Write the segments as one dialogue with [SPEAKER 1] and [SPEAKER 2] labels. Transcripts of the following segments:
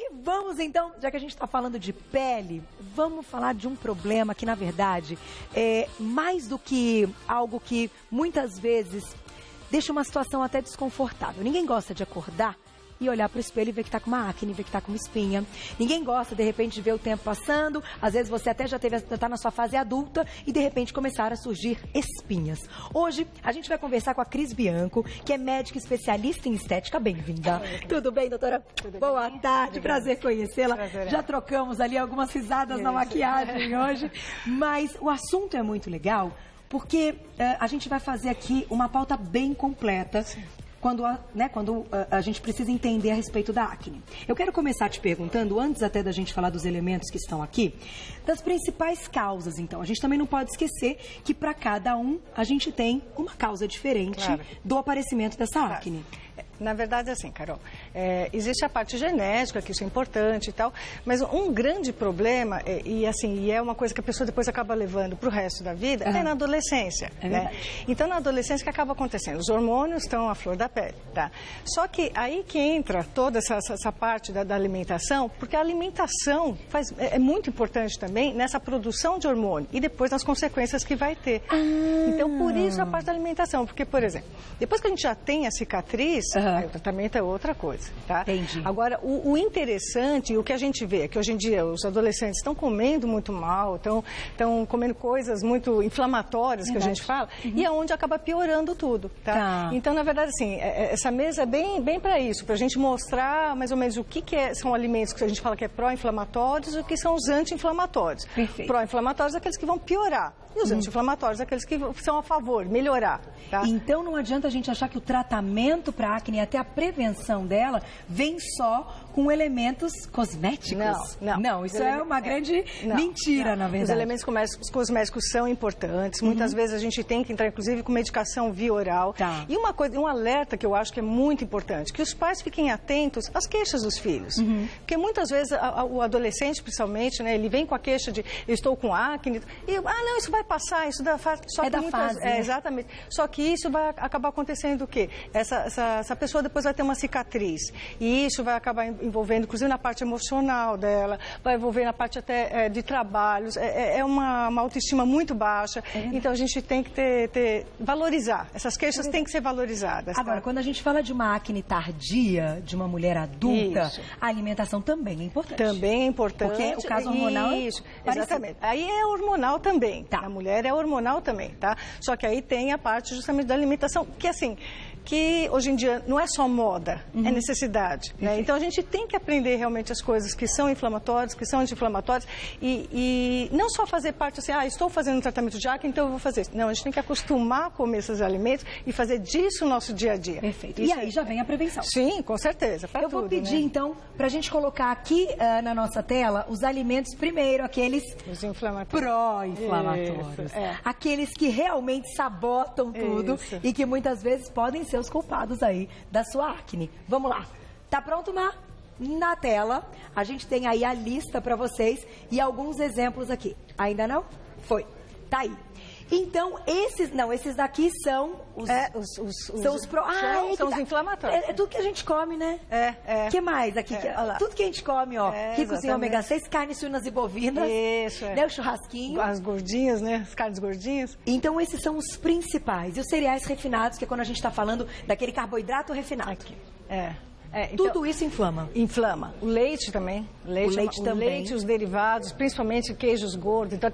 [SPEAKER 1] E vamos então, já que a gente está falando de pele, vamos falar de um problema que, na verdade, é mais do que algo que muitas vezes deixa uma situação até desconfortável. Ninguém gosta de acordar e olhar para o espelho e ver que está com uma acne, ver que está com uma espinha. Ninguém gosta, de repente, de ver o tempo passando. Às vezes você até já está na sua fase adulta e, de repente, começaram a surgir espinhas. Hoje, a gente vai conversar com a Cris Bianco, que é médica especialista em estética. Bem-vinda. Tudo bem, doutora?
[SPEAKER 2] Tudo
[SPEAKER 1] Boa
[SPEAKER 2] bem?
[SPEAKER 1] tarde, prazer conhecê-la.
[SPEAKER 2] Prazer.
[SPEAKER 1] Já trocamos ali algumas risadas na maquiagem hoje. Mas o assunto é muito legal, porque a gente vai fazer aqui uma pauta bem completa. Sim. Quando a gente precisa entender a respeito da acne. Eu quero começar te perguntando, antes até da gente falar dos elementos que estão aqui, das principais causas, então. A gente também não pode esquecer que para cada um a gente tem uma causa diferente do aparecimento dessa acne.
[SPEAKER 2] Na verdade, assim, Carol, existe a parte genética, que isso é importante e tal, mas um grande problema, e é uma coisa que a pessoa depois acaba levando para o resto da vida, é na adolescência. Né? Então, na adolescência, o que acaba acontecendo? Os hormônios estão à flor da pele, tá? Só que aí que entra toda essa parte da alimentação, porque a alimentação é muito importante também nessa produção de hormônio e depois nas consequências que vai ter. Então, por isso a parte da alimentação, porque, por exemplo, depois que a gente já tem a cicatriz, aí o tratamento é outra coisa, tá?
[SPEAKER 1] Entendi.
[SPEAKER 2] Agora, o interessante, o que a gente vê é que hoje em dia os adolescentes estão comendo muito mal, estão comendo coisas muito inflamatórias, que a gente fala, e é onde acaba piorando tudo, tá? Então, na verdade, assim, essa mesa é bem para isso, para a gente mostrar mais ou menos o que são alimentos que a gente fala que é pró-inflamatórios e o que são os anti-inflamatórios. Pró-inflamatórios é aqueles que vão piorar, e os anti-inflamatórios é aqueles que são a favor, melhorar, tá?
[SPEAKER 1] Então, não adianta a gente achar que o tratamento para acne, até a prevenção dela, vem só com elementos cosméticos.
[SPEAKER 2] Não,
[SPEAKER 1] isso é uma grande mentira, na verdade.
[SPEAKER 2] Os elementos cosméticos são importantes. Muitas vezes a gente tem que entrar, inclusive, com medicação via oral. E um alerta que eu acho que é muito importante, que os pais fiquem atentos às queixas dos filhos. Porque muitas vezes o adolescente, principalmente, né, ele vem com a queixa de eu estou com acne, e não, isso vai passar, isso dá fase.
[SPEAKER 1] Fase. Né?
[SPEAKER 2] Exatamente. Só que isso vai acabar acontecendo o quê? Essa pessoa depois vai ter uma cicatriz. E isso vai acabar envolvendo, inclusive, na parte emocional dela, vai envolver na parte até de trabalhos. É uma autoestima muito baixa. Então, a gente tem que valorizar. Essas queixas têm que ser valorizadas.
[SPEAKER 1] Agora,
[SPEAKER 2] tá?
[SPEAKER 1] quando a gente fala de uma acne tardia, de uma mulher adulta, a alimentação também é importante.
[SPEAKER 2] Também é importante.
[SPEAKER 1] Porque o caso hormonal
[SPEAKER 2] exatamente. Aí é hormonal também. Tá. A mulher é hormonal também, tá? Só que aí tem a parte justamente da alimentação, que assim, que hoje em dia não é só moda, é necessidade. Né? Então a gente tem que aprender realmente as coisas que são inflamatórias, que são anti-inflamatórias e não só fazer parte assim, estou fazendo um tratamento de acne, então eu vou fazer isso. Não, a gente tem que acostumar a comer esses alimentos e fazer disso o nosso dia a dia.
[SPEAKER 1] Perfeito. E aí já vem a prevenção.
[SPEAKER 2] Sim, com certeza.
[SPEAKER 1] Eu vou pedir, então, para a gente colocar aqui na nossa tela os alimentos, primeiro, aqueles pró-inflamatórios. Aqueles que realmente sabotam tudo e que muitas vezes podem ser os culpados aí da sua acne. Vamos lá. Tá pronto, Mar? Na tela, a gente tem aí a lista para vocês e alguns exemplos aqui. Ainda não? Foi. Tá aí. Então, esses daqui são os
[SPEAKER 2] os inflamatórios.
[SPEAKER 1] É tudo que a gente come, né? O que mais aqui? Tudo que a gente come, ó. Ricos em ômega 6, carnes suínas e bovinas.
[SPEAKER 2] Isso,
[SPEAKER 1] né? O churrasquinho.
[SPEAKER 2] As gordinhas, né? As carnes gordinhas.
[SPEAKER 1] Então, esses são os principais. E os cereais refinados, que é quando a gente está falando daquele carboidrato refinado.
[SPEAKER 2] Aqui.
[SPEAKER 1] Então, tudo isso inflama.
[SPEAKER 2] Inflama. O leite também. O leite, os derivados, principalmente queijos gordos. Então,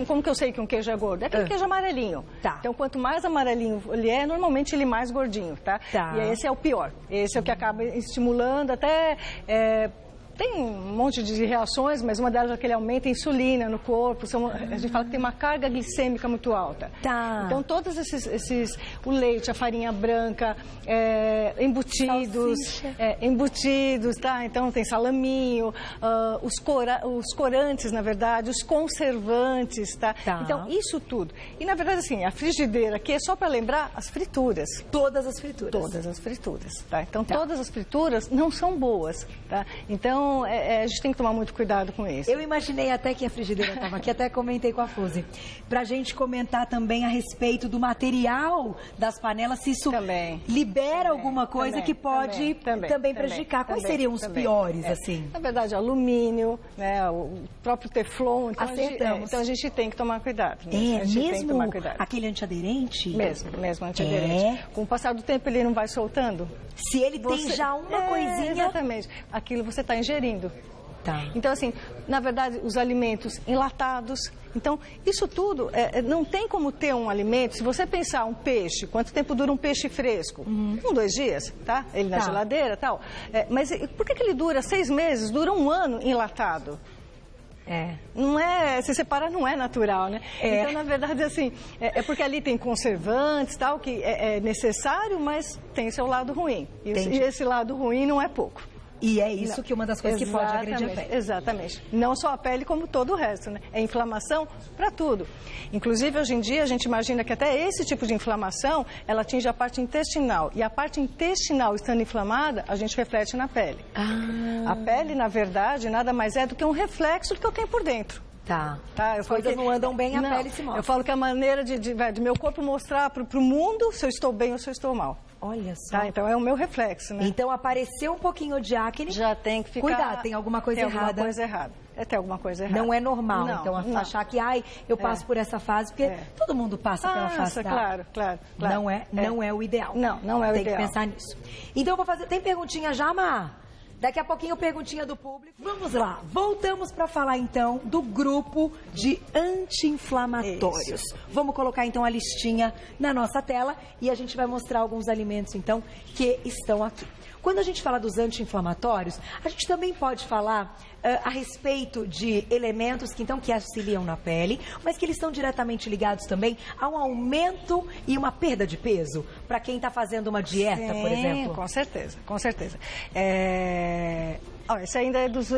[SPEAKER 2] como que eu sei que um queijo é gordo? É aquele queijo amarelinho.
[SPEAKER 1] Tá.
[SPEAKER 2] Então, quanto mais amarelinho ele é, normalmente ele é mais gordinho, tá? E esse é o pior. Esse é o que acaba estimulando até... Tem um monte de reações, mas uma delas é que ele aumenta a insulina no corpo. A gente fala que tem uma carga glicêmica muito alta.
[SPEAKER 1] Então,
[SPEAKER 2] todos o leite, a farinha branca, embutidos, tá? Então, tem salaminho, os corantes, na verdade, os conservantes, tá? Então, isso tudo. E, na verdade, assim, a frigideira aqui é só para lembrar as frituras.
[SPEAKER 1] Todas as frituras.
[SPEAKER 2] Todas as frituras, tá? Então, todas as frituras não são boas, tá? Então, Então, a gente tem que tomar muito cuidado com isso.
[SPEAKER 1] Eu imaginei até que a frigideira estava aqui, até comentei com a Fuzi, para a gente comentar também a respeito do material das panelas, se isso libera alguma coisa que pode também prejudicar. Quais seriam os piores, assim?
[SPEAKER 2] Na verdade, alumínio, né, o próprio teflon. Então
[SPEAKER 1] Acertamos.
[SPEAKER 2] A gente tem que tomar cuidado. Né? A gente tem que tomar cuidado.
[SPEAKER 1] Aquele antiaderente?
[SPEAKER 2] Mesmo antiaderente. Com o passar do tempo, ele não vai soltando.
[SPEAKER 1] Se ele tem já uma coisinha...
[SPEAKER 2] Exatamente. Aquilo você está ingerindo.
[SPEAKER 1] Tá.
[SPEAKER 2] Então, assim, na verdade, os alimentos enlatados. Então, isso tudo, não tem como ter um alimento. Se você pensar um peixe, quanto tempo dura um peixe fresco? 2 dias, tá? Ele na geladeira e tal. Mas por que ele dura 6 meses? Dura 1 ano enlatado? Não é, se separar não é natural, né? Então, na verdade, assim, é porque ali tem conservantes, tal, que é necessário, mas tem seu lado ruim. E esse lado ruim não é pouco.
[SPEAKER 1] E é isso que uma das coisas que pode agredir a pele.
[SPEAKER 2] Exatamente. Não só a pele, como todo o resto, né? É inflamação para tudo. Inclusive, hoje em dia, a gente imagina que até esse tipo de inflamação, ela atinge a parte intestinal. E a parte intestinal estando inflamada, a gente reflete na pele. A pele, na verdade, nada mais é do que um reflexo do que eu tenho por dentro.
[SPEAKER 1] As coisas não andam bem, a pele se mostra.
[SPEAKER 2] Eu falo que a maneira de meu corpo mostrar para o mundo se eu estou bem ou se eu estou mal.
[SPEAKER 1] Olha só.
[SPEAKER 2] Então é o meu reflexo, né?
[SPEAKER 1] Então apareceu um pouquinho de acne.
[SPEAKER 2] Já tem que ficar...
[SPEAKER 1] Cuidado, tem alguma coisa errada.
[SPEAKER 2] Tem alguma coisa errada. Tem alguma coisa errada.
[SPEAKER 1] Não é normal, então, achar que, eu passo por essa fase, porque todo mundo passa pela fase da...
[SPEAKER 2] Claro.
[SPEAKER 1] Não é o ideal.
[SPEAKER 2] Não é o ideal.
[SPEAKER 1] Tem que pensar nisso. Então eu vou fazer... Tem perguntinha já, Mar? Daqui a pouquinho, perguntinha do público. Vamos lá. Voltamos para falar, então, do grupo de anti-inflamatórios. Vamos colocar, então, a listinha na nossa tela e a gente vai mostrar alguns alimentos, então, que estão aqui. Quando a gente fala dos anti-inflamatórios, a gente também pode falar a respeito de elementos que auxiliam na pele, mas que eles estão diretamente ligados também a um aumento e uma perda de peso, para quem está fazendo uma dieta, por exemplo.
[SPEAKER 2] Com certeza. Esse ainda é dos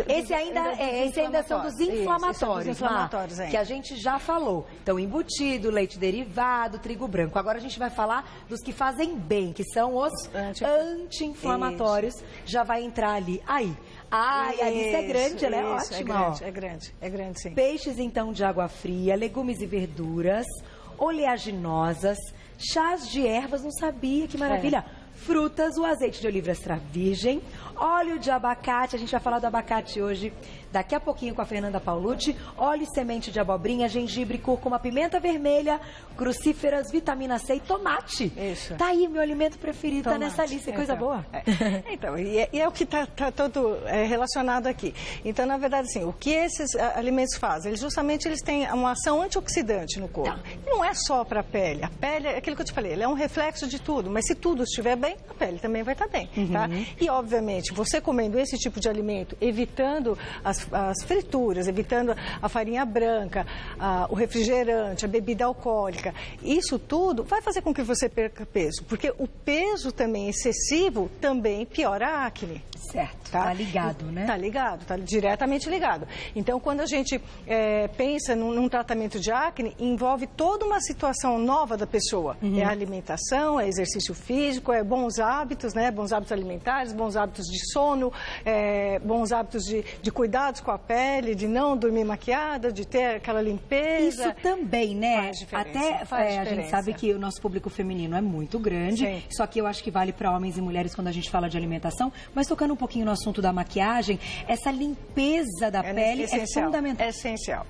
[SPEAKER 1] são dos inflamatórios, que a gente já falou. Então, embutido, leite derivado, trigo branco. Agora a gente vai falar dos que fazem bem, que são os anti-inflamatórios. Já vai entrar ali. A lista é grande, ela é ótima.
[SPEAKER 2] É grande, sim.
[SPEAKER 1] Peixes, então, de água fria, legumes e verduras, oleaginosas, chás de ervas, não sabia, que maravilha. Frutas, o azeite de oliva extra virgem, óleo de abacate, a gente vai falar do abacate hoje, daqui a pouquinho com a Fernanda Paulucci, óleo e semente de abobrinha, gengibre, cúrcuma, pimenta vermelha, crucíferas, vitamina C e tomate.
[SPEAKER 2] Isso.
[SPEAKER 1] Tá aí, meu alimento preferido, tá nessa lista, coisa boa.
[SPEAKER 2] Então, e é o que tá todo relacionado aqui. Então, na verdade, assim, o que esses alimentos fazem? Eles têm uma ação antioxidante no corpo. E não é só para a pele. A pele, é aquilo que eu te falei, ele é um reflexo de tudo, mas se tudo estiver bem, a pele também vai estar bem, tá? E, obviamente, você comendo esse tipo de alimento, evitando as frituras, evitando a farinha branca, o refrigerante, a bebida alcoólica, isso tudo vai fazer com que você perca peso, porque o peso também excessivo também piora a acne.
[SPEAKER 1] Certo, tá ligado, né?
[SPEAKER 2] Tá ligado, tá diretamente ligado. Então, quando a gente pensa num tratamento de acne, envolve toda uma situação nova da pessoa. É a alimentação, é exercício físico, é bons hábitos, né? Bons hábitos alimentares, bons hábitos de sono, bons hábitos de cuidados com a pele, de não dormir maquiada, de ter aquela limpeza.
[SPEAKER 1] Isso também, né?
[SPEAKER 2] Faz
[SPEAKER 1] a gente sabe que o nosso público feminino é muito grande, só que eu acho que vale para homens e mulheres quando a gente fala de alimentação, mas tocando um pouquinho no assunto da maquiagem, essa limpeza da pele é fundamental.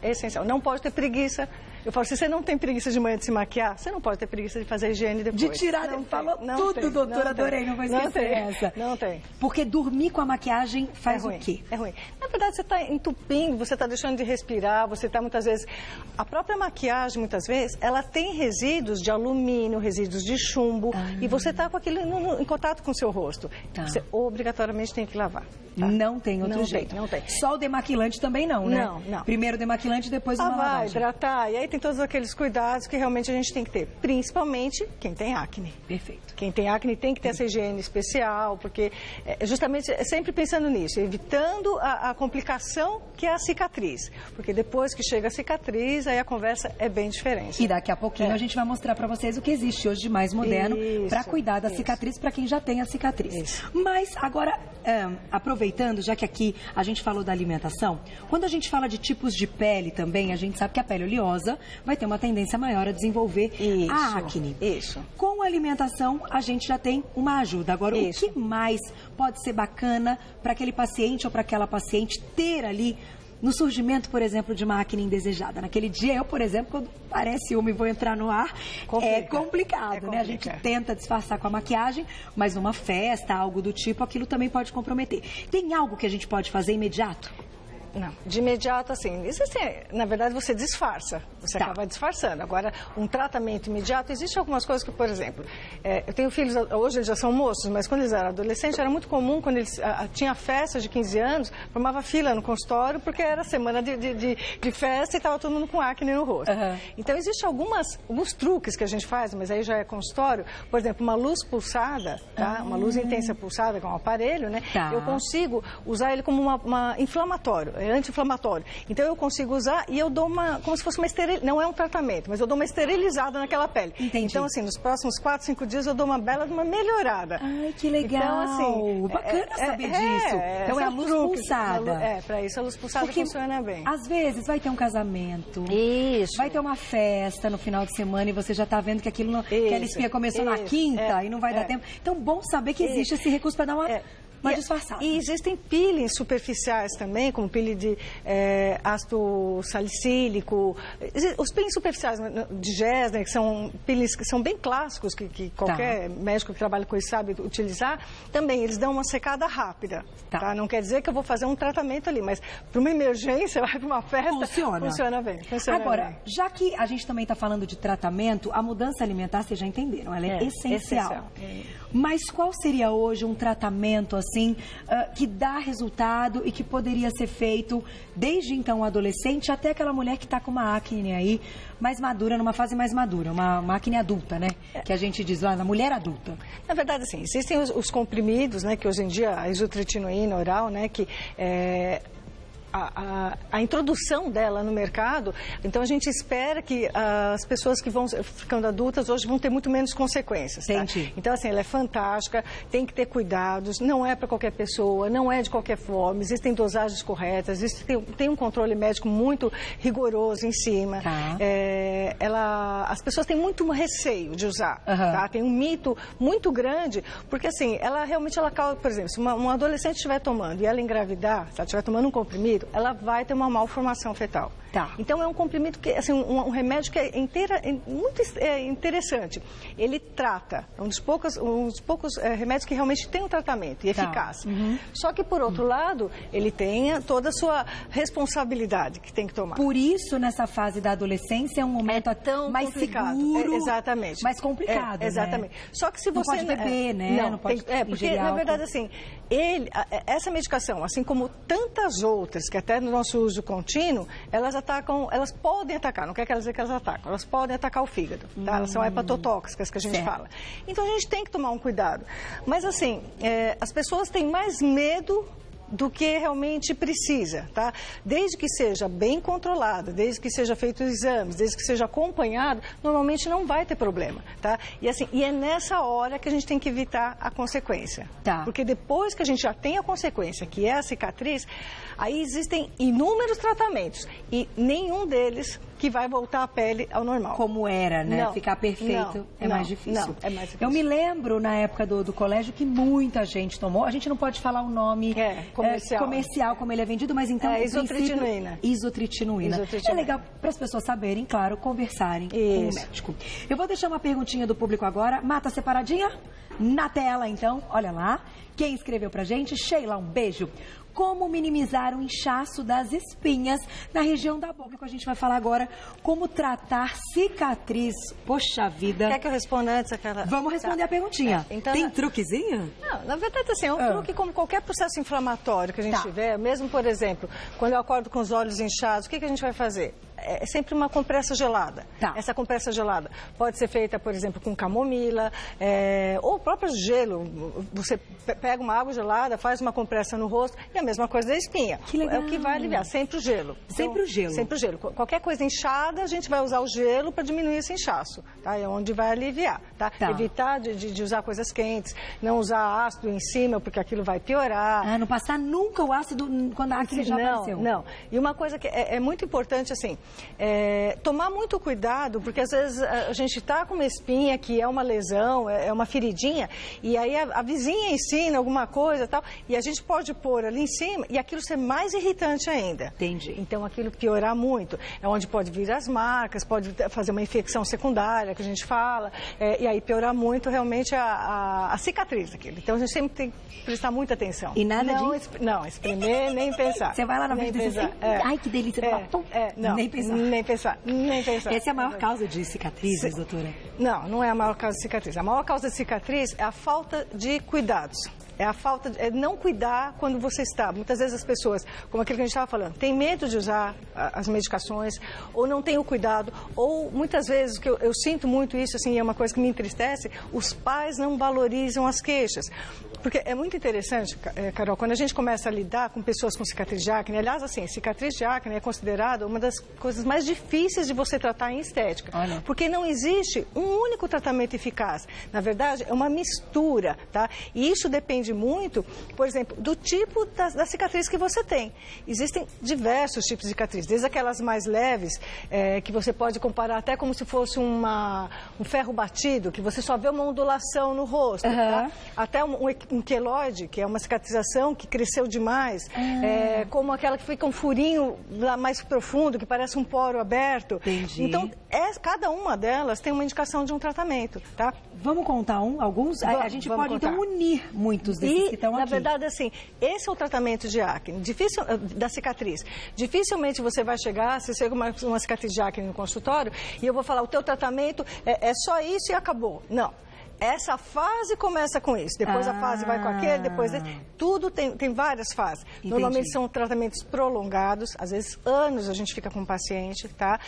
[SPEAKER 2] É essencial. Não pode ter preguiça. Eu falo, se você não tem preguiça de manhã de se maquiar, você não pode ter preguiça de fazer a higiene depois.
[SPEAKER 1] De tirar, falou tudo, doutora, adorei, não vou esquecer essa.
[SPEAKER 2] Não tem.
[SPEAKER 1] Porque dormir com a maquiagem faz o quê?
[SPEAKER 2] É ruim. Na verdade, você está entupindo, você está deixando de respirar, você está muitas vezes... A própria maquiagem, muitas vezes, ela tem resíduos de alumínio, resíduos de chumbo, e você está com aquilo em contato com o seu rosto. Você obrigatoriamente tem que lavar. Tá?
[SPEAKER 1] Não tem outro jeito.
[SPEAKER 2] Não tem.
[SPEAKER 1] Só o demaquilante também não, né?
[SPEAKER 2] Não.
[SPEAKER 1] Primeiro o demaquilante, depois uma lavagem.
[SPEAKER 2] Hidratar, e aí tem todos aqueles cuidados que realmente a gente tem que ter, principalmente quem tem acne.
[SPEAKER 1] Perfeito.
[SPEAKER 2] Quem tem acne tem que ter essa higiene especial, porque justamente sempre pensando nisso, evitando a complicação que é a cicatriz, porque depois que chega a cicatriz, aí a conversa é bem diferente.
[SPEAKER 1] E daqui a pouquinho a gente vai mostrar para vocês o que existe hoje de mais moderno para cuidar da cicatriz para quem já tem a cicatriz. Mas agora, aproveitando, já que aqui a gente falou da alimentação, quando a gente fala de tipos de pele também, a gente sabe que a pele oleosa vai ter uma tendência maior a desenvolver a acne.
[SPEAKER 2] Isso.
[SPEAKER 1] Com a alimentação, a gente já tem uma ajuda. Agora, o que mais pode ser bacana para aquele paciente ou para aquela paciente ter ali no surgimento, por exemplo, de uma acne indesejada? Naquele dia, eu, por exemplo, quando parece uma e vou entrar no ar, é complicado, né? A gente tenta disfarçar com a maquiagem, mas numa festa, algo do tipo, aquilo também pode comprometer. Tem algo que a gente pode fazer imediato?
[SPEAKER 2] Não, de imediato, assim, na verdade você disfarça, você acaba disfarçando. Agora, um tratamento imediato, existem algumas coisas que, por exemplo, eu tenho filhos, hoje eles já são moços, mas quando eles eram adolescentes, era muito comum, quando eles tinham festa de 15 anos, formava fila no consultório, porque era semana de festa e estava todo mundo com acne no rosto. Então, existem alguns truques que a gente faz, mas aí já é consultório, por exemplo, uma luz pulsada, tá? Uma luz intensa pulsada, com um aparelho, né? Eu consigo usar ele como uma inflamatório, anti-inflamatório. Então eu consigo usar e eu dou como se fosse uma não é um tratamento, mas eu dou uma esterilizada naquela pele.
[SPEAKER 1] Entendi.
[SPEAKER 2] Então assim, nos próximos 4, 5 dias eu dou uma melhorada.
[SPEAKER 1] Ai, que legal. Então assim, bacana saber disso. Então é a luz pulsada.
[SPEAKER 2] Para isso a luz pulsada funciona bem.
[SPEAKER 1] Às vezes vai ter um casamento.
[SPEAKER 2] Isso.
[SPEAKER 1] Vai ter uma festa no final de semana e você já está vendo que aquela espinha começou na quinta e não vai dar tempo. Então bom saber que existe esse recurso para dar uma disfarçada. E
[SPEAKER 2] existem peelings superficiais também, como peeling de ácido salicílico. Os peelings superficiais de Gessner, que são peelings que são bem clássicos, que qualquer médico que trabalha com isso sabe utilizar, também eles dão uma secada rápida. Tá? Não quer dizer que eu vou fazer um tratamento ali, mas para uma emergência, vai para uma festa, funciona bem. Agora,
[SPEAKER 1] já que a gente também está falando de tratamento, a mudança alimentar, vocês já entenderam, ela é essencial. Mas qual seria hoje um tratamento assim que dá resultado e que poderia ser feito desde então o adolescente até aquela mulher que está com uma acne aí mais madura, numa fase mais madura, uma acne adulta, né? Que a gente diz lá, na mulher adulta.
[SPEAKER 2] Na verdade, assim, existem os comprimidos, né? Que hoje em dia, a isotretinoína oral, né? Que a introdução dela no mercado, então a gente espera que as pessoas que vão ficando adultas hoje vão ter muito menos consequências. Tá? Então, assim, ela é fantástica, tem que ter cuidados, não é para qualquer pessoa, não é de qualquer forma, existem dosagens corretas, tem um controle médico muito rigoroso em cima. As pessoas têm muito receio de usar, tá? Tem um mito muito grande, porque assim, ela causa, por exemplo, se uma adolescente estiver tomando e ela engravidar, se ela estiver tomando um comprimido, ela vai ter uma malformação fetal. Então, é um comprimido que, assim, um remédio que é muito interessante. Ele trata, é um dos poucos remédios que realmente tem um tratamento e eficaz. Só que, por outro lado, ele tem toda a sua responsabilidade que tem que tomar.
[SPEAKER 1] Por isso, nessa fase da adolescência, é um momento tão mais complicado. Seguro,
[SPEAKER 2] exatamente.
[SPEAKER 1] Mais complicado,
[SPEAKER 2] exatamente.
[SPEAKER 1] Né?
[SPEAKER 2] Só que se você...
[SPEAKER 1] Não pode beber, né? Não pode
[SPEAKER 2] porque, na verdade, assim, essa medicação, assim como tantas outras, que até no nosso uso contínuo, elas podem atacar, não quer dizer que elas atacam, elas podem atacar o fígado, tá? Elas são hepatotóxicas, que a gente fala. Então, a gente tem que tomar um cuidado. Mas, assim, as pessoas têm mais medo do que realmente precisa, tá? Desde que seja bem controlada, desde que seja feito os exames, desde que seja acompanhado, normalmente não vai ter problema, tá? E assim, é nessa hora que a gente tem que evitar a consequência. Porque depois que a gente já tem a consequência, que é a cicatriz, aí existem inúmeros tratamentos e nenhum deles que vai voltar a pele ao normal.
[SPEAKER 1] Como era, né?
[SPEAKER 2] Não,
[SPEAKER 1] ficar perfeito é mais difícil.
[SPEAKER 2] É mais difícil.
[SPEAKER 1] Eu me lembro, na época do colégio, que muita gente tomou. A gente não pode falar o nome comercial como ele é vendido, mas então...
[SPEAKER 2] isotretinoína.
[SPEAKER 1] Isotretinoína. É legal para as pessoas saberem, claro, conversarem com o médico. Eu vou deixar uma perguntinha do público agora. Mata separadinha? Na tela, então. Olha lá. Quem escreveu pra gente? Sheila, um beijo. Como minimizar o inchaço das espinhas na região da boca, que a gente vai falar agora. Como tratar cicatriz. Poxa vida.
[SPEAKER 2] Quer que eu responda antes aquela...
[SPEAKER 1] Vamos responder a perguntinha. Então, tem truquezinho?
[SPEAKER 2] Não, na verdade, assim, é um truque como qualquer processo inflamatório que a gente tiver. Mesmo, por exemplo, quando eu acordo com os olhos inchados, o que a gente vai fazer? é sempre uma compressa gelada.
[SPEAKER 1] Tá.
[SPEAKER 2] Essa compressa gelada pode ser feita, por exemplo, com camomila, ou o próprio gelo. Você pega uma água gelada, faz uma compressa no rosto, e a mesma coisa da espinha.
[SPEAKER 1] Que legal.
[SPEAKER 2] É o que vai aliviar, sempre o gelo.
[SPEAKER 1] Sempre o gelo.
[SPEAKER 2] Sempre o gelo. Qualquer coisa inchada, a gente vai usar o gelo para diminuir esse inchaço, tá? É onde vai aliviar, tá? Evitar de usar coisas quentes, não usar ácido em cima, porque aquilo vai piorar.
[SPEAKER 1] Ah, não passar nunca o ácido quando a acne já apareceu.
[SPEAKER 2] Não. E uma coisa que é muito importante, assim, tomar muito cuidado, porque às vezes a gente está com uma espinha que é uma lesão, é uma feridinha, e aí a vizinha ensina alguma coisa e tal, e a gente pode pôr ali em cima e aquilo ser mais irritante ainda.
[SPEAKER 1] Entendi.
[SPEAKER 2] Então aquilo piorar muito. É onde pode vir as marcas, pode fazer uma infecção secundária, que a gente fala, e aí piorar muito realmente a cicatriz daquilo. Então a gente sempre tem que prestar muita atenção.
[SPEAKER 1] E nada
[SPEAKER 2] Não, espremer, nem pensar.
[SPEAKER 1] Você vai lá na frente e diz assim, ai que delícia,
[SPEAKER 2] não,
[SPEAKER 1] nem pensar.
[SPEAKER 2] Nem pensar.
[SPEAKER 1] Essa é a maior causa de cicatrizes, doutora?
[SPEAKER 2] Não é a maior causa de cicatriz. A maior causa de cicatriz é a falta de cuidados. É não cuidar quando você está. Muitas vezes as pessoas, como aquilo que a gente estava falando, têm medo de usar as medicações, ou não têm o cuidado, ou muitas vezes, que eu sinto muito isso, assim, é uma coisa que me entristece, os pais não valorizam as queixas. Porque é muito interessante, Carol, quando a gente começa a lidar com pessoas com cicatriz de acne, aliás, assim, cicatriz de acne é considerada uma das coisas mais difíceis de você tratar em estética.
[SPEAKER 1] Olha.
[SPEAKER 2] Porque não existe um único tratamento eficaz. Na verdade, é uma mistura, tá? E isso depende muito, por exemplo, do tipo da cicatriz que você tem. Existem diversos tipos de cicatriz, desde aquelas mais leves, que você pode comparar até como se fosse um ferro batido, que você só vê uma ondulação no rosto, tá? Até um queloide, que é uma cicatrização que cresceu demais, como aquela que fica um furinho lá mais profundo, que parece um poro aberto.
[SPEAKER 1] Entendi.
[SPEAKER 2] Então, cada uma delas tem uma indicação de um tratamento, tá?
[SPEAKER 1] Vamos contar alguns? A gente pode,
[SPEAKER 2] contar.
[SPEAKER 1] então, unir muitos desses que estão aqui.
[SPEAKER 2] Na verdade, assim, esse é o tratamento de acne, da cicatriz. Dificilmente você vai chegar, se chega uma cicatriz de acne no consultório, e eu vou falar, o teu tratamento é só isso e acabou. Não. Essa fase começa com isso, depois a fase vai com aquele, depois tudo tem várias fases.
[SPEAKER 1] Entendi.
[SPEAKER 2] Normalmente são tratamentos prolongados, às vezes anos a gente fica com o paciente, tá?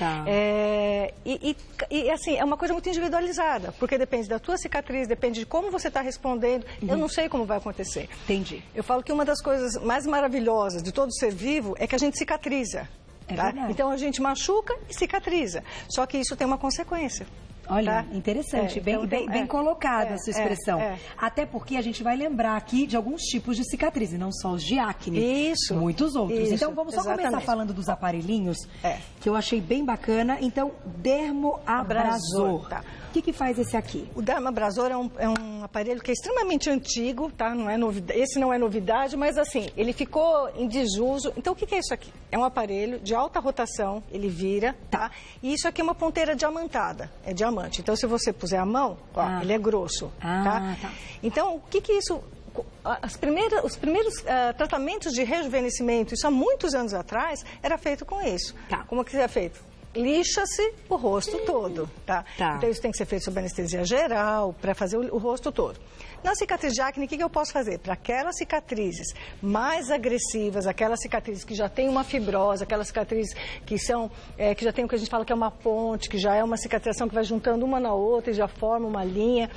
[SPEAKER 2] E assim, é uma coisa muito individualizada, porque depende da tua cicatriz, depende de como você está respondendo, eu não sei como vai acontecer.
[SPEAKER 1] Entendi.
[SPEAKER 2] Eu falo que uma das coisas mais maravilhosas de todo ser vivo é que a gente cicatriza. Tá? Então a gente machuca e cicatriza, só que isso tem uma consequência.
[SPEAKER 1] Olha, interessante, bem colocada essa expressão. Até porque a gente vai lembrar aqui de alguns tipos de cicatrizes, não só os de acne.
[SPEAKER 2] Isso.
[SPEAKER 1] Muitos outros.
[SPEAKER 2] Isso,
[SPEAKER 1] então vamos só começar falando dos aparelhinhos, que eu achei bem bacana. Então, Dermoabrasor.
[SPEAKER 2] Tá.
[SPEAKER 1] O que faz esse aqui?
[SPEAKER 2] O Dermoabrasor é um aparelho que é extremamente antigo, tá? Não é novidade, esse não é novidade, mas assim, ele ficou em desuso. Então, o que é isso aqui? É um aparelho de alta rotação, ele vira, tá? E isso aqui é uma ponteira diamantada, é diamante. Então, se você puser a mão, ó, ele é grosso, tá? Então, o que isso... Os primeiros tratamentos de rejuvenescimento, isso há muitos anos atrás, era feito com isso. Como que é feito? Lixa-se o rosto todo, tá? Então isso tem que ser feito sob anestesia geral, para fazer o rosto todo. Na cicatriz de acne, o que eu posso fazer? Para aquelas cicatrizes mais agressivas, aquelas cicatrizes que já têm uma fibrose, aquelas cicatrizes que que já tem o que a gente fala que é uma ponte, que já é uma cicatrização que vai juntando uma na outra e já forma uma linha.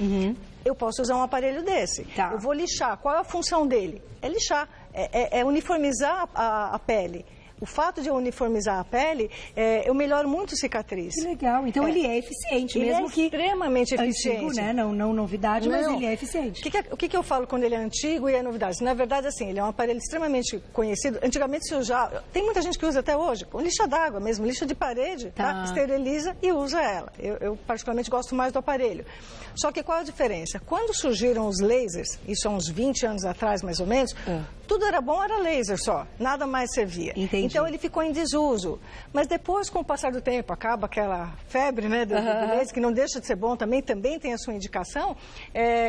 [SPEAKER 2] Eu posso usar um aparelho desse. Eu vou lixar. Qual é a função dele? É lixar, é uniformizar a pele. O fato de eu uniformizar a pele, eu melhoro muito a cicatriz.
[SPEAKER 1] Que legal. Então ele é eficiente,
[SPEAKER 2] ele
[SPEAKER 1] mesmo que...
[SPEAKER 2] extremamente eficiente.
[SPEAKER 1] Antigo, né? Não novidade, mas ele é eficiente.
[SPEAKER 2] O que eu falo quando ele é antigo e é novidade? Na verdade, assim, ele é um aparelho extremamente conhecido. Antigamente se usava... Tem muita gente que usa até hoje, com lixa d'água mesmo, lixa de parede, tá? Esteriliza e usa ela. Eu particularmente gosto mais do aparelho. Só que qual a diferença? Quando surgiram os lasers, isso há uns 20 anos atrás, mais ou menos, tudo era bom, era laser só. Nada mais servia.
[SPEAKER 1] Entendi.
[SPEAKER 2] Então ele ficou em desuso. Mas depois, com o passar do tempo, acaba aquela febre, né, do laser, que não deixa de ser bom também tem a sua indicação,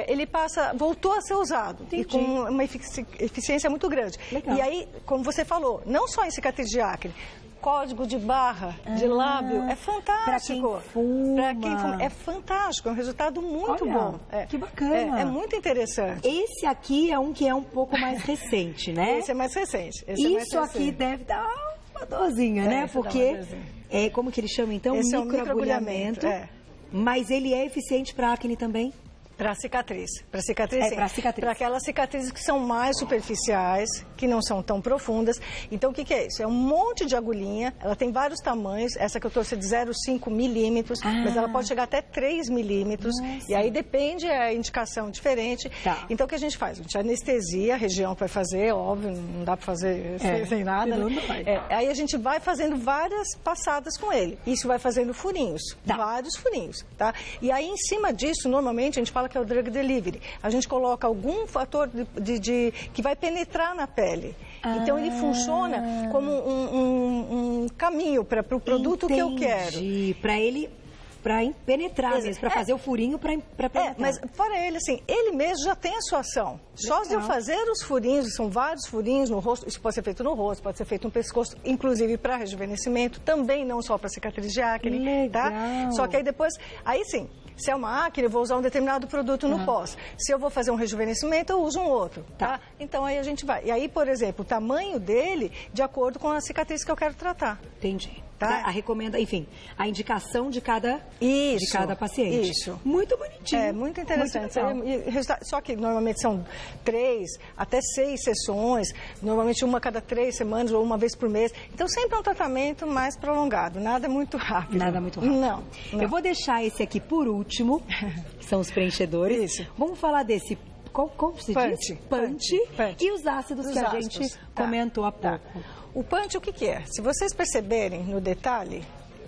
[SPEAKER 2] ele voltou a ser usado. E com uma eficiência muito grande.
[SPEAKER 1] Legal.
[SPEAKER 2] E aí, como você falou, não só em cicatriz de acne, código de barra, de lábio, é fantástico.
[SPEAKER 1] Para quem fuma.
[SPEAKER 2] É fantástico, é um resultado muito bom.
[SPEAKER 1] Que bacana.
[SPEAKER 2] É muito interessante.
[SPEAKER 1] Esse aqui é um que é um pouco mais recente, né?
[SPEAKER 2] Esse é mais recente.
[SPEAKER 1] Isso aqui deve dar uma dorzinha, né? Porque, como que ele chama então?
[SPEAKER 2] Esse
[SPEAKER 1] microagulhamento. Mas ele é eficiente para acne também?
[SPEAKER 2] Para cicatriz. Para cicatriz, sim.
[SPEAKER 1] Para cicatriz.
[SPEAKER 2] Para aquelas cicatrizes que são mais superficiais, que não são tão profundas. Então, o que é isso? É um monte de agulhinha, ela tem vários tamanhos. Essa que eu trouxe é de 0,5 milímetros, mas ela pode chegar até 3 milímetros. Nossa. E aí depende, a indicação diferente. Tá. Então, o que a gente faz? A gente anestesia a região que vai fazer, óbvio, não dá para fazer sem nada. Né? Aí a gente vai fazendo várias passadas com ele. Isso vai fazendo furinhos, vários furinhos, tá? E aí, em cima disso, normalmente, a gente fala que é o drug delivery. A gente coloca algum fator que vai penetrar na pele. Então, ele funciona como um caminho para o produto que eu quero.
[SPEAKER 1] Para ele... Para penetrar mesmo, para fazer o furinho para penetrar.
[SPEAKER 2] Mas fora ele, assim, ele mesmo já tem a sua ação. Só de eu fazer os furinhos, são vários furinhos no rosto, isso pode ser feito no rosto, pode ser feito no pescoço, inclusive para rejuvenescimento, também não só para cicatriz de acne,
[SPEAKER 1] legal.
[SPEAKER 2] Tá? Só que aí depois, aí sim, se é uma acne, eu vou usar um determinado produto no pós. Se eu vou fazer um rejuvenescimento, eu uso um outro, tá? Então aí a gente vai. E aí, por exemplo, o tamanho dele, de acordo com a cicatriz que eu quero tratar.
[SPEAKER 1] Entendi. Tá? A indicação de cada paciente.
[SPEAKER 2] Isso.
[SPEAKER 1] Muito bonitinho.
[SPEAKER 2] É, muito interessante. Só que normalmente são 3 até 6 sessões, normalmente uma a cada 3 semanas ou uma vez por mês. Então sempre é um tratamento mais prolongado, nada muito rápido.
[SPEAKER 1] Nada muito rápido.
[SPEAKER 2] Não.
[SPEAKER 1] Eu vou deixar esse aqui por último, que são os preenchedores.
[SPEAKER 2] Isso.
[SPEAKER 1] Vamos falar desse... Como se diz? Punch. E os ácidos que a gente comentou há pouco.
[SPEAKER 2] O punch, o que é? Se vocês perceberem no detalhe,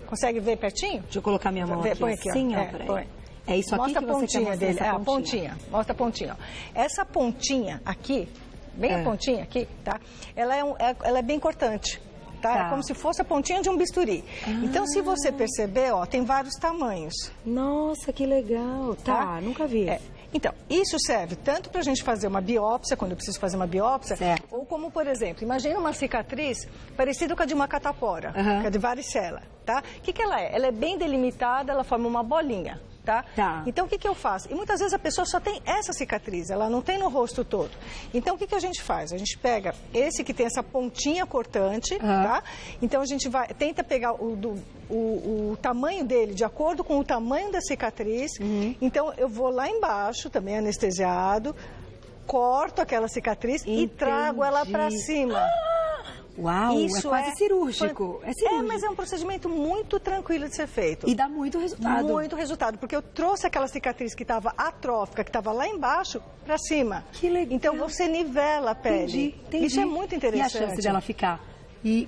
[SPEAKER 2] consegue ver pertinho?
[SPEAKER 1] Deixa eu colocar minha mão aqui.
[SPEAKER 2] Põe aqui,
[SPEAKER 1] assim,
[SPEAKER 2] põe.
[SPEAKER 1] É isso aqui que você quer
[SPEAKER 2] dele.
[SPEAKER 1] A
[SPEAKER 2] pontinha. Mostra a pontinha. Ó. Essa pontinha aqui, bem a pontinha aqui, tá? Ela é bem cortante. Tá? É como se fosse a pontinha de um bisturi. Então, se você perceber, ó, tem vários tamanhos.
[SPEAKER 1] Nossa, que legal. Tá, nunca vi.
[SPEAKER 2] Então, isso serve tanto para a gente fazer uma biópsia, quando eu preciso fazer uma biópsia, ou como, por exemplo, imagina uma cicatriz parecida com a de uma catapora, que é de varicela, tá? O que ela é? Ela é bem delimitada, ela forma uma bolinha. Tá? Então, o que eu faço? E muitas vezes a pessoa só tem essa cicatriz, ela não tem no rosto todo. Então, o que a gente faz? A gente pega esse que tem essa pontinha cortante, tá? Então, a gente tenta pegar o tamanho dele de acordo com o tamanho da cicatriz. Então, eu vou lá embaixo, também anestesiado, corto aquela cicatriz e trago ela para cima.
[SPEAKER 1] Uau, isso é quase cirúrgico.
[SPEAKER 2] Mas é um procedimento muito tranquilo de ser feito.
[SPEAKER 1] E dá muito resultado.
[SPEAKER 2] Muito resultado, porque eu trouxe aquela cicatriz que estava atrófica, que estava lá embaixo, para cima.
[SPEAKER 1] Que legal.
[SPEAKER 2] Então você nivela a pele.
[SPEAKER 1] Entendi.
[SPEAKER 2] Isso é muito interessante.
[SPEAKER 1] E a chance dela ficar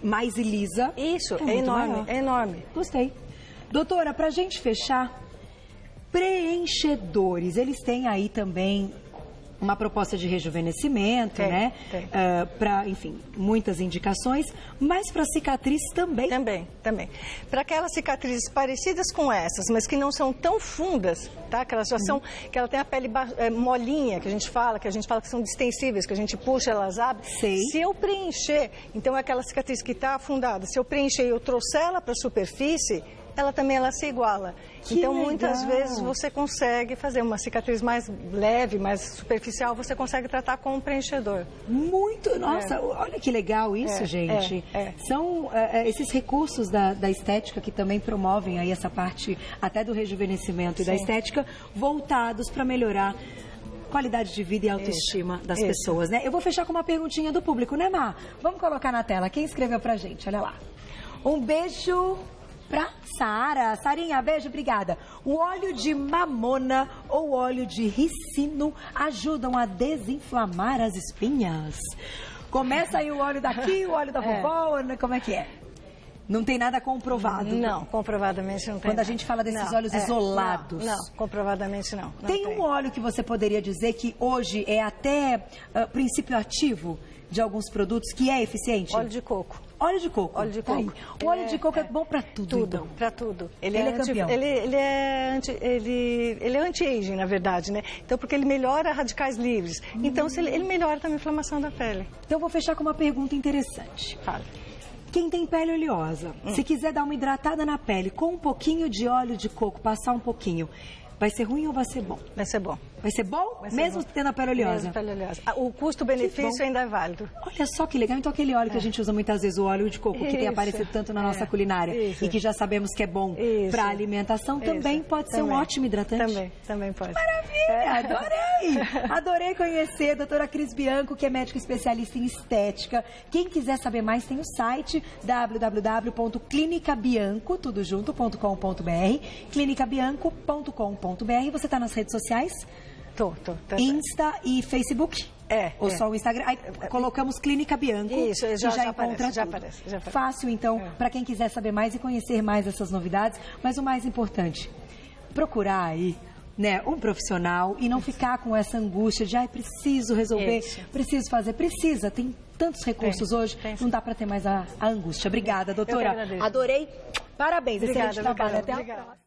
[SPEAKER 1] mais lisa?
[SPEAKER 2] Isso, é enorme, é enorme.
[SPEAKER 1] Gostei. Doutora, pra gente fechar, preenchedores, eles têm aí também uma proposta de rejuvenescimento, né? Para, enfim, muitas indicações, mas para cicatriz também.
[SPEAKER 2] Também. Para aquelas cicatrizes parecidas com essas, mas que não são tão fundas, tá? Que elas já são, que ela tem a pele molinha, que a gente fala que são distensíveis, que a gente puxa, elas abrem. Se eu preencher, então é aquela cicatriz que está afundada, se eu preencher e eu trouxer ela para a superfície, ela também se iguala. Então, muitas vezes, você consegue fazer uma cicatriz mais leve, mais superficial, você consegue tratar com um preenchedor.
[SPEAKER 1] Nossa, olha que legal isso, gente. São esses recursos da estética que também promovem aí essa parte até do rejuvenescimento e da estética, voltados para melhorar qualidade de vida e autoestima das pessoas, né? Eu vou fechar com uma perguntinha do público, né, Mar? Vamos colocar na tela. Quem escreveu pra gente? Olha lá. Um beijo pra Sara. Sarinha, beijo, obrigada. O óleo de mamona ou óleo de ricino ajudam a desinflamar as espinhas. Começa aí o óleo daqui, o óleo da vovó, como é que é? Não tem nada comprovado.
[SPEAKER 2] Não, comprovadamente não tem.
[SPEAKER 1] Quando a gente fala desses óleos isolados.
[SPEAKER 2] Não, comprovadamente não.
[SPEAKER 1] Tem um óleo que você poderia dizer que hoje é até princípio ativo de alguns produtos que é eficiente?
[SPEAKER 2] Óleo de coco.
[SPEAKER 1] Óleo de coco.
[SPEAKER 2] Óleo de coco.
[SPEAKER 1] O óleo de coco é bom para tudo, então.
[SPEAKER 2] Para tudo.
[SPEAKER 1] Ele é campeão.
[SPEAKER 2] Ele é anti-aging, na verdade, né? Então, porque ele melhora radicais livres. Então, ele melhora também a inflamação da pele.
[SPEAKER 1] Então, eu vou fechar com uma pergunta interessante.
[SPEAKER 2] Fala.
[SPEAKER 1] Quem tem pele oleosa, se quiser dar uma hidratada na pele com um pouquinho de óleo de coco, passar um pouquinho, vai ser ruim ou vai ser bom?
[SPEAKER 2] Vai ser bom.
[SPEAKER 1] Vai ser bom? Mesmo tendo a pele oleosa?
[SPEAKER 2] Mesmo pele oleosa. O custo-benefício ainda é válido.
[SPEAKER 1] Olha só que legal. Então, aquele óleo que a gente usa muitas vezes, o óleo de coco, que tem aparecido tanto na nossa culinária e que já sabemos que é bom para alimentação, também pode ser um ótimo hidratante?
[SPEAKER 2] Também pode.
[SPEAKER 1] Maravilha, adorei conhecer a doutora Cris Bianco, que é médica especialista em estética. Quem quiser saber mais, tem o site www.clinicabianco.com.br, clinicabianco.com.br. Você está nas redes sociais?
[SPEAKER 2] Tô.
[SPEAKER 1] Insta e Facebook? Ou só o Instagram? Aí colocamos Clínica Bianco.
[SPEAKER 2] Isso, já
[SPEAKER 1] encontra
[SPEAKER 2] já
[SPEAKER 1] tudo.
[SPEAKER 2] aparece.
[SPEAKER 1] Fácil, então, para quem quiser saber mais e conhecer mais essas novidades. Mas o mais importante, procurar aí, né, um profissional e não ficar com essa angústia de, preciso resolver, preciso fazer. Precisa, tem tantos recursos hoje, não dá para ter mais a angústia. Obrigada, doutora.
[SPEAKER 2] Eu que agradeço.
[SPEAKER 1] Adorei. Parabéns,
[SPEAKER 2] Obrigada,
[SPEAKER 1] excelente trabalho. Até a
[SPEAKER 2] obrigada.
[SPEAKER 1] próxima.